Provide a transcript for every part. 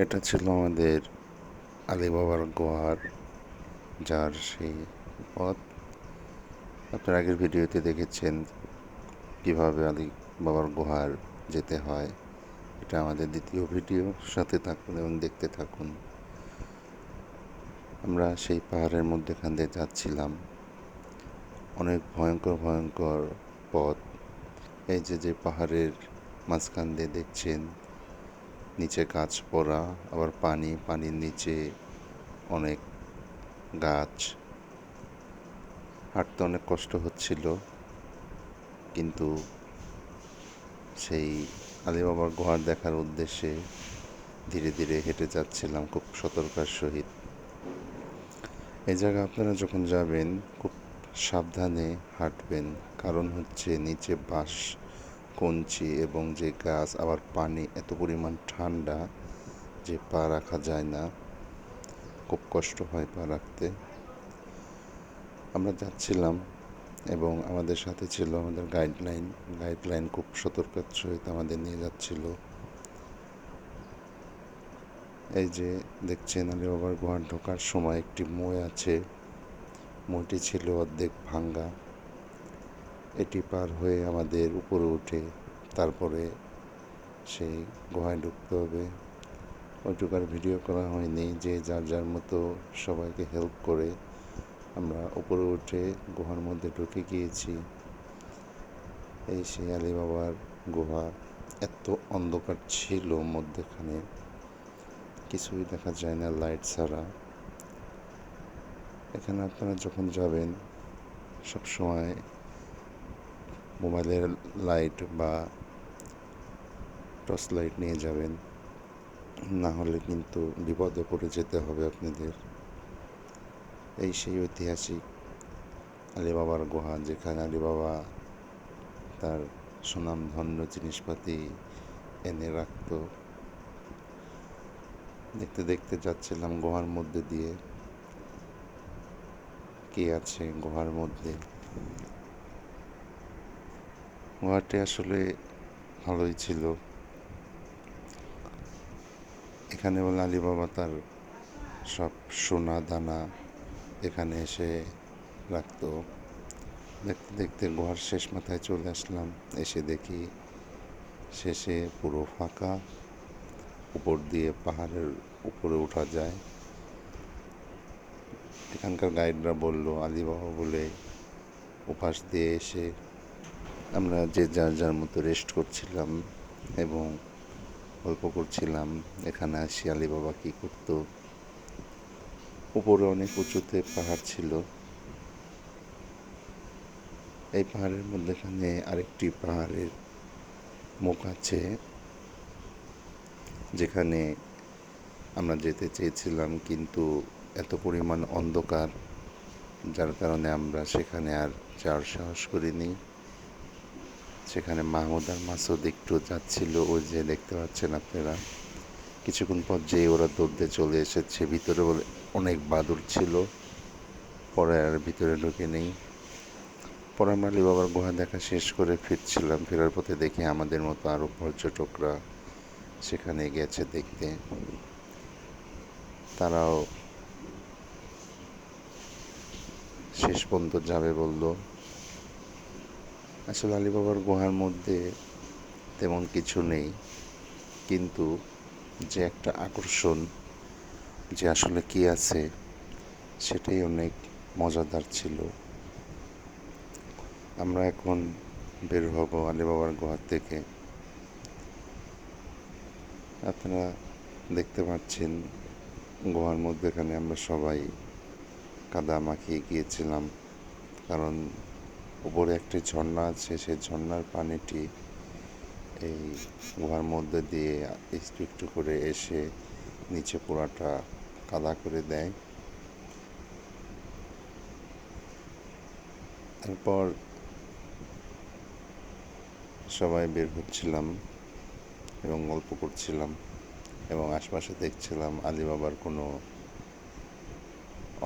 এটা ছিল আমাদের আলিবাবার গুহার যার সেই পথ। আপনার আগের ভিডিওতে দেখেছেন কিভাবে আলী বাবার গুহার যেতে হয়। এটা আমাদের দ্বিতীয় ভিডিও, সাথে থাকুন এবং দেখতে থাকুন। আমরা সেই পাহাড়ের মধ্যেখান দিয়ে যাচ্ছিলাম, অনেক ভয়ঙ্কর ভয়ঙ্কর পথ। এই যে পাহাড়ের মাঝখান দিয়ে দেখছেন নিচে গাছ পড়া, আবার পানির নিচে অনেক গাছ। হাঁটতে অনেক কষ্ট হচ্ছিল, কিন্তু সেই আলিবাবার গুহার দেখার উদ্দেশ্যে ধীরে ধীরে হেঁটে যাচ্ছিলাম খুব সতর্কতার সহিত। এই জায়গা আপনারা যখন যাবেন খুব সাবধানে হাঁটবেন, কারণ হচ্ছে নিচে বাঁশ, কঞ্চি এবং যে গাছ, আবার পানি এত পরিমাণ ঠান্ডা যে পা রাখা যায় না, খুব কষ্ট হয় পা রাখতে। আমরা যাচ্ছিলাম এবং আমাদের সাথে ছিল আমাদের গাইডলাইন খুব সতর্কতার সহিত আমাদের নিয়ে যাচ্ছিল। এই যে দেখছেন আলিবাবার গুহার ঢোকার সময় একটি মই আছে, মইটি ছিল অর্ধেক ভাঙ্গা। এটি পার হয়ে আমাদের উপরে উঠে তারপরে সেই গুহায় ঢুকতে হবে। ওইটুকার ভিডিও করা হয়নি, যে যার যার মতো সবাইকে হেল্প করে আমরা উপরে উঠে গুহার মধ্যে ঢুকে গিয়েছি। এই সেই আলিবাবার গুহা। এত অন্ধকার ছিল মধ্যখানে, কিছুই দেখা যায় না লাইট ছাড়া। এখানে আপনারা যখন যাবেন সবসময় মোবাইলের লাইট বা টর্চ লাইট নিয়ে যাবেন, না হলে কিন্তু বিপদে পড়ে যেতে হবে আপনাদের। এই সেই ঐতিহাসিক আলিবাবার গুহা, যেখানে আলিবাবা তার সুনামধন্য জিনিসপাতি এনে রাখত। দেখতে দেখতে যাচ্ছিলাম গুহার মধ্যে দিয়ে, কে আছে গুহার মধ্যে। গুহাটি আসলে ভালোই ছিল। এখানে বলে আলিবাবা তার সব সোনা দানা এখানে এসে রাখতো। দেখতে দেখতে গুহার শেষ মাথায় চলে আসলাম। এসে দেখি শেষে পুরো ফাঁকা, উপর দিয়ে পাহাড়ের উপরে ওঠা যায়। এখানকার গাইডরা বলল আলিবাবা বলে ওপাশ দিয়ে এসে আমরা যে যার যার মতো রেস্ট করছিলাম এবং গল্প করছিলাম। এখানে আসি আলিবাবা কী করতো। উপরে অনেক উঁচুতে পাহাড় ছিল। এই পাহাড়ের মধ্যেখানে আরেকটি পাহাড়ের মুখ আছে, যেখানে আমরা যেতে চেয়েছিলাম, কিন্তু এত পরিমাণ অন্ধকার যার কারণে আমরা সেখানে আর যাওয়ার সাহস করিনি। সেখানে মাহমুদ আর মাসুদ একটু যাচ্ছিল, ওই যে দেখতে পাচ্ছেন আপনারা। কিছুক্ষণ পর যেই ওরা দৌড়তে চলে এসেছে ভিতরে, বলে অনেক বাদুড় ছিল, পরে আর ভিতরে ঢুকে নেই। পরে আমরা আলিবাবার গুহা দেখা শেষ করে ফিরছিলাম, ফেরার পথে দেখি আমাদের মতো আরও পর্যটকরা সেখানে গেছে দেখতে। তারাও শেষ পর্যন্ত যাবে বলল। আসলে আলিবাবার গুহার মধ্যে তেমন কিছু নেই, কিন্তু যে একটা আকর্ষণ, যে আসলে কি আছে, সেটাই অনেক মজাদার ছিল। আমরা এখন বের হব আলিবাবার গুহার থেকে। আপনারা দেখতে পাচ্ছেন গুহার মধ্যেখানে আমরা সবাই কাদা মাখিয়ে গিয়েছিলাম, কারণ উপরে একটি ঝর্ণা আছে। সেই ঝর্ণার পানিটি এই গুহার মধ্যে দিয়ে একটু একটু করে এসে নিচে পুরাটা কাদা করে দেয়। তারপর সবাই বের হচ্ছিলাম এবং গল্প করছিলাম এবং আশপাশে দেখছিলাম আলিবাবার কোনো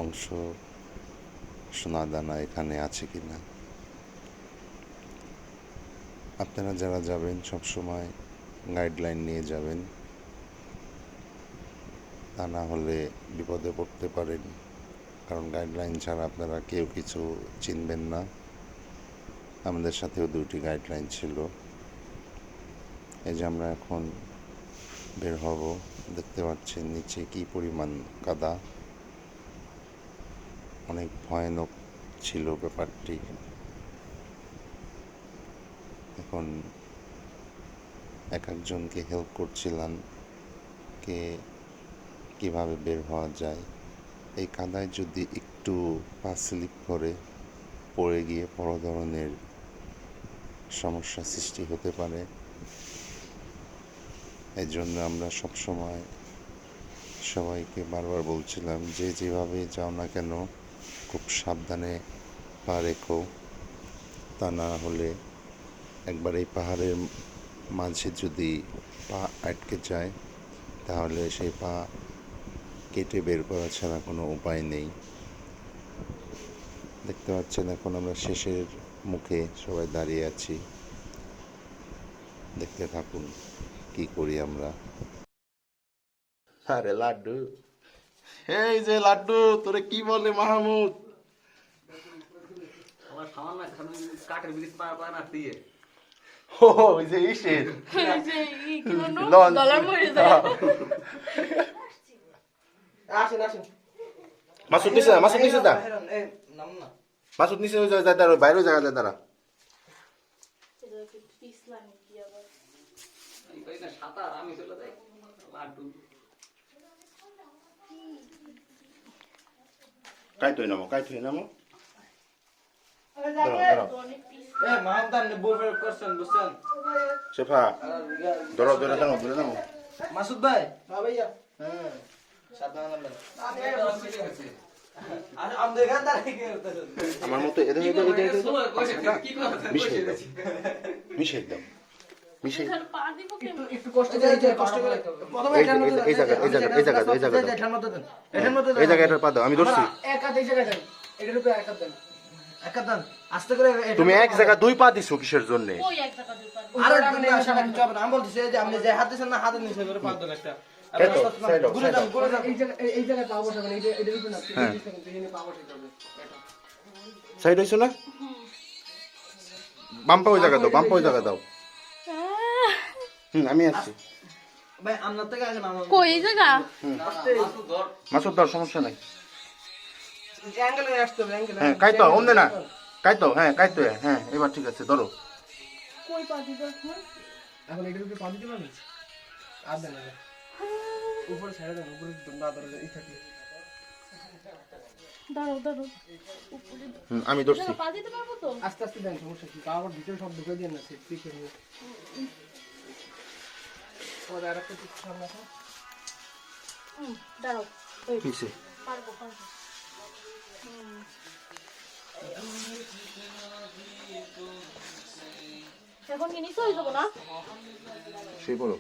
অংশ, সোনাদানা এখানে আছে কি না। আপনারা যারা যাবেন সবসময় গাইডলাইন নিয়ে যাবেন। তা না হলে বিপদে পড়তে পারেন, কারণ গাইডলাইন ছাড়া আপনারা কেউ কিছু চিনবেন না। আমাদের সাথেও 2টি গাইডলাইন ছিল। এই যে আমরা এখন বের হব, দেখতে পাচ্ছেন নিচে কি পরিমাণ কাদা। অনেক ভয়ানক ছিল ব্যাপারটি। এখন এক একজনকে হেল্প করছিলাম কে কিভাবে বের হওয়া যায়। এই কাদায় যদি একটু পা স্লিপ করে পড়ে গিয়ে বড় ধরনের সমস্যা সৃষ্টি হতে পারে। এই জন্য আমরা সবসময় সবাইকে বারবার বলছিলাম যে যেভাবে যাও না কেন খুব সাবধানে পা রেখো, তা না হলে একবার এই পাহাড়ের মাঝে যদি পা আটকে যায় তাহলে সেই পা কেটে বের করা ছাড়া কোনো উপায় নেই। দেখতে পাচ্ছেন এখন আমরা শেষের মুখে সবাই দাঁড়িয়ে আছি। দেখতে থাকুন কি করি আমরা। আরে লাড্ডু, এই যে লাড্ডু, তোরে কি বলে মাহমুদ? আমার সামান্য একখানে কাঠের ব্রিজ পার না দিয়ে ও ওই যে ইসের মাসুদ নিচে দা, মাসুদ নিচে দা, মাসুদ নিচে ওই জায়গায় দাঁড়া, বাইরে জায়গা যায় দাঁড়া। সাঁতার আমি চলে যাই লাড্ডু কাই তুই নামো, কাই তুই নামো। শেফা ধরো, ধরে নামো, ধরে নামো। মাসুদ ভাই, হ্যাঁ ভাইয়া, হ্যাঁ সাবধানে নামবেন। আমার মতো এদের মিশে দাও, মিশে দাও, মিশে একটু কষ্ট করে, কষ্ট করে প্রথমে এটার মধ্যে এই জায়গা, এই জায়গা, এই জায়গা, এই জায়গা, এটার মধ্যে দেন, এটার মধ্যে দেন, এই জায়গাটা পা দাও, আমি ধরছি। এক হাত এই জায়গায় দেন, এটার উপরে এক হাত দেন, এক হাত দেন আস্তে করে। তুমি এক জায়গা 2 পা দিছো কিসের জন্য? ওই এক টাকা দুই পার আরে আপনি আশা কিছু হবে না, আমি বলতেছি যে আপনি যে হাত দিছেন না, হাতের নিচে করে পা দেন একটা। এই জায়গায় পা বসাবেন, এটার উপরে না, এখানে পা বসাইতে হবে। সাইড হইছো না? বাম্পা ওই জায়গা দাও, বাম্পা ওই জায়গা দাও। আমি আসছি। ভাই আপনার থেকে আগে নাম কই এই জায়গা মাসুদ ধর, সমস্যা নাই। অ্যাঙ্গেলে আসতে হবে, অ্যাঙ্গেলে। হ্যাঁ কাইতো ওমনে না, কাইতো, হ্যাঁ কাইতো, হ্যাঁ এবার ঠিক আছে, ধরো। কই পা দিতে এখন এখন এটার উপরে পা দিতে পারবেন? আর দেন না, উপরে ছেড়ে দেন, উপরে না ধরে এই থাকে। দাঁড়াও দাঁড়াও উপরে আমি ধরছি। পা দিতে পারবো তো আস্তে আস্তে দেন, সমস্যা কি? পা আবার ভিতরে সব ঢুকে দিয়ে না, সেট পিকে নিয়ে। ওর আরেকটা কিছু সামনে আছে। দাঁড়াও কিসে? পারবো পারবো এখন কি নিচে হয়ে যাবো না শুয়ে পড়ো।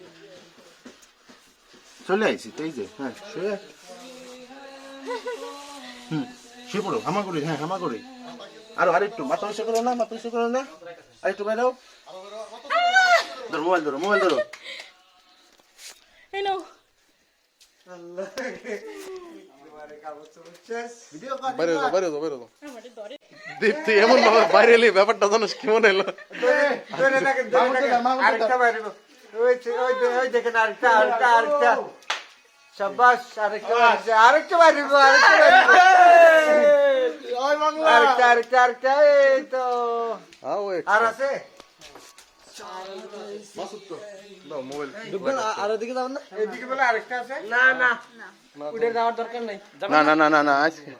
চলে আইছি তো, এই যে, হ্যাঁ শুয়ে। শুয়ে পড়ো, হামা করি, হ্যাঁ হামা করি। আরেকটু মাথা উঁচু করো না, মাথা উঁচু করো না, আরেকটু বাইরেও। ধরো মোবাইল, ধরো মোবাইল, ধরো। এই নাও আমারে ধরে দীপ্তি এমন ভাবে বাইরে এলি ব্যাপারটা জানিস কেমন এলো? শাবাশ, আরেকটা বাড়িব, আরেকটা, এই তো আর আছে। আর ওদিকে যাবেন না? এদিকে বলে আরেকটা আছে। না না, উঠে যাওয়ার দরকার নাই। না না না না না, আজকে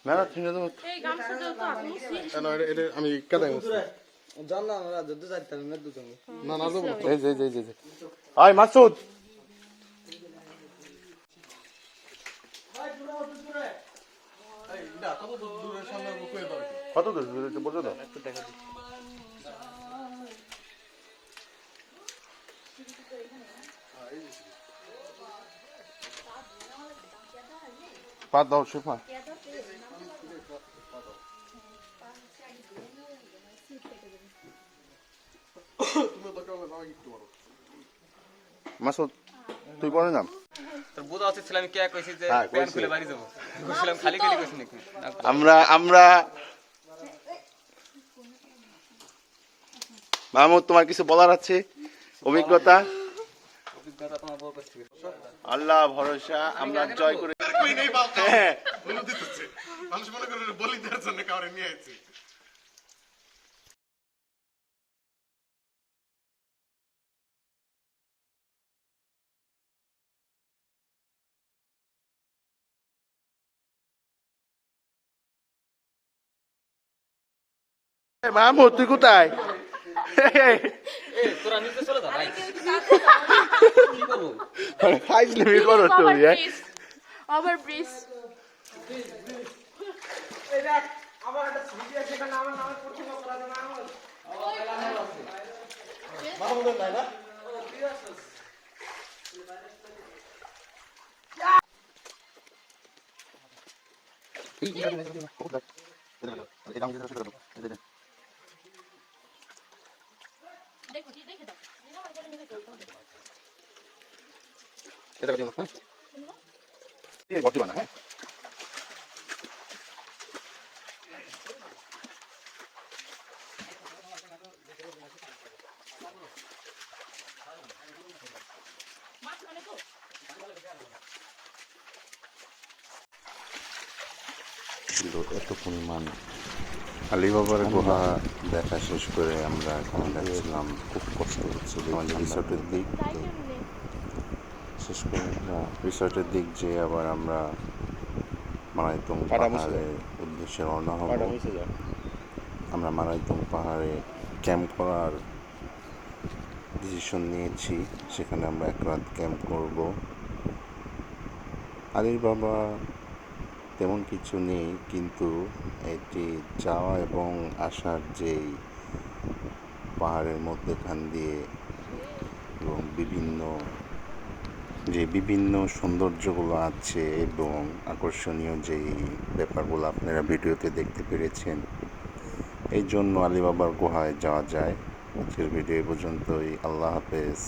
না না, ঠিক আছে। এই গামছাটা তো আপনি এটা আমি কাদাই বলছি। জান না, আমরা যত যাইতাম না দুজন। না না যাবো না। এই যে, এই যে, আয় মাসুদ। কত দূর বলছো তো? একটু দেখা দিই। পা দাও শেফা। মাসুদ তুই পরে নাম। তোর বোঝা উচিত ছিল আমি কে কইছি যে হ্যাঁ, প্যান কইছি। খুলে বাড়ি যাবো কইছিলাম খালি খালি কইছি নাকি আমরা মাহমুদ, তোমার কিছু বলার আছে? অভিজ্ঞতা? অভিজ্ঞতা তোমার বউ কাছ থেকে আল্লাহ ভরসা, আমরা জয় করে হ্যাঁ মানুষ মনে করে বলি দেওয়ার জন্য কাউরে নিয়ে আইছি। মাহমুদ, তুই কোথায়? এই তোরা নিচে চলে যা ভাই কি করব ফাইজলামি করো তুমি, হ্যাঁ? ওভার ব্রিজ আমার একটা ছবি আছে সেখানে আমার নামে পড়ছে না পড়া না আমার মাহমুদের নাই না? দেখো দেখে দাও আমার বলে নিয়ে যাও বর্তমানে হ্যাঁ ছিল এত পরিমাণ। আলিবাবার গুহা দেখা শেষ করে আমরা এখন যাচ্ছিলাম, খুব কষ্ট হচ্ছিল আমাদের রিসোর্টের দিক। তাই কেমনে শেষ করে আমরা রিসোর্টের দিক যেয়ে আবার আমরা মারাইতুং পাহাড়ের উদ্দেশ্যে রওনা হব। আমরা মারাইতুং পাহাড়ে ক্যাম্প করার ডিসিশন নিয়েছি, সেখানে আমরা এক রাত ক্যাম্প করব। আলির বাবা তেমন কিছু নেই, কিন্তু এটি যাওয়া এবং আসার যেই পাহাড়ের মধ্যেখান দিয়ে এবং বিভিন্ন সৌন্দর্যগুলো আছে এবং আকর্ষণীয় যেই ব্যাপারগুলো আপনারা ভিডিওতে দেখতে পেরেছেন, এই জন্য আলিবাবার গুহায় যাওয়া যায়। আজকের ভিডিও পর্যন্তই। আল্লাহ হাফেজ।